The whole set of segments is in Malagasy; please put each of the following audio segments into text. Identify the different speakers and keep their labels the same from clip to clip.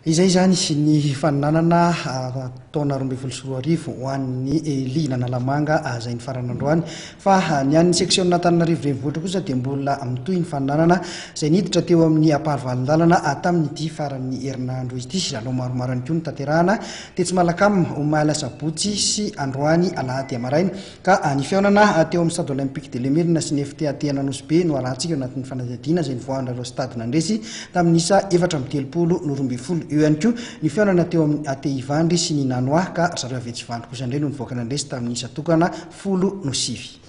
Speaker 1: Izay zany ny fananana taona 2024 ho an'ny linana lamanga zay ny faran'androany fa ny an'ny seksiona Antananarivo renivohitra kosa dia mbola mitohy ny fananana zay niditra teo amin'ny aparivalindalana tamin'ity faran'ny herinandro ity lalao maromaro ihany koa ny tanterahana tetsy Malacam omaly sabotsy sy androany alahady amaraina ka ny fihaonana teo amin'ny stade olympique de l'Emirina sy ny fiadiana be no alahantsika anatin'ny fanadihadiana zay nivoahana ireo stade nandresy tamin'ny isa 420 eo ihany koa ny fihaonana teo amin'ny ihany sy ny nanoa ka zareo avetsivandro kosa indray no nivoaka nandresy tamin'ny isa tokana 19.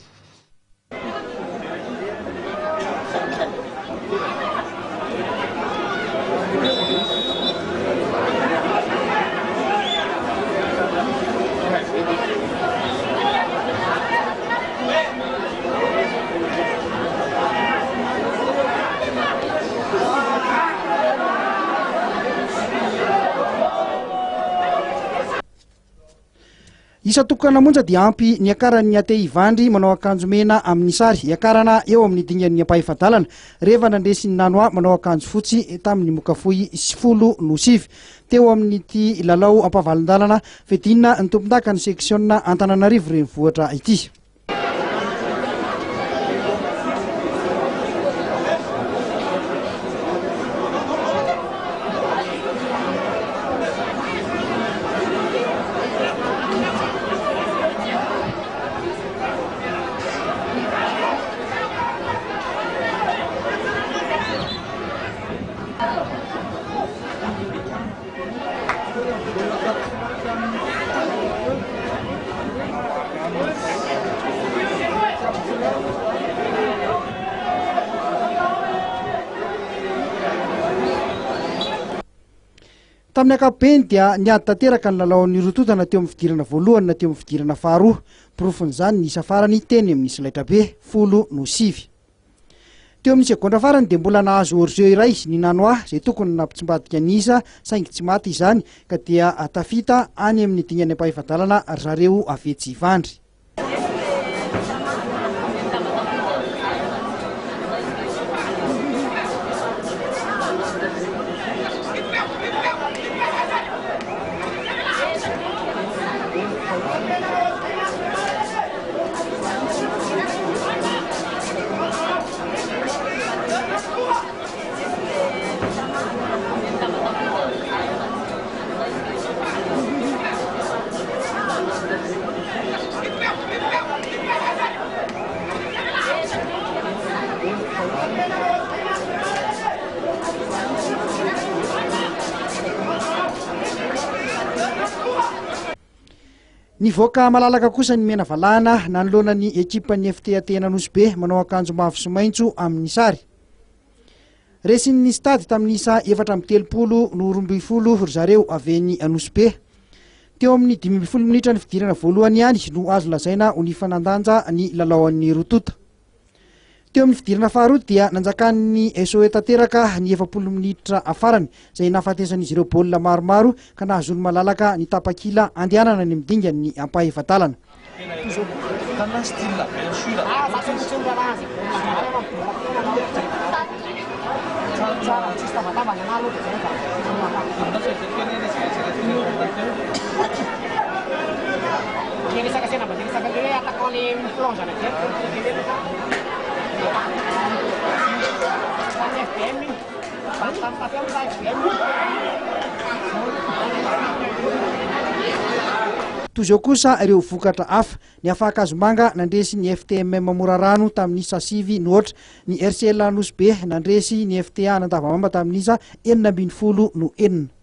Speaker 1: Isa tokana monja dia ampy ny akaran'ny ihany manao akanjo mena amin'ny sary akarana eo amin'ny dingan'ny ampahifadalana rehefa nandresy ny nanoa manao akanjo fotsy tamin'ny mokafoy 19 teo amin'ity lalao ampavalindalana fiadiana ny tompon-dakan'ny seksiona Antananarivo renivohitra ity. Tamin'ny ankapobeny dia niady tanteraka ny lalaon'ny rototana teo amin'ny fidirana voalohany na teo amin'ny fidirana faharoa porofon'izany ny isa farany teny amin'ny solaitra be 19. Teo amin'ny segondra farany dia mbola nahazo hors-jeu iray ny nanoa zay tokony nampitsimbadika ny isa saingy tsy maty izany ka dia tafita any amin'ny dingan'ny ampahifadalana zareo avetsivandry. Nivoaka malalaka kosa ny mena valahana nanoloana ny ekipan'ny fiadiana be manao akanjo mavo sy maitso amin'ny sary. Resin'ny stady tamin'ny isa 430 zareo aveny be. Teo amin'ny 15 minitra ny fidirana voalohany ihany no azo lazaina ho nifanandanja ny lalaon'ny rotota. Teo amin'ny fidirana faharoa dia nanjakan'ny SOE tanteraka ny 20 minitra afarany zay nahafatesan'izy ireo baolina maromaro ka nahazony malalaka ny tapakila andehanana ny midingan'ny ampahifadalana. Toy kosa ireo vokatra hafa ny afakazomanga nandresy ny FTMM Morarano tamin'ny isa 7 nohatra ny RCL be nandresy ny FTA Nandavamamba tamin'ny isa 9 no 9.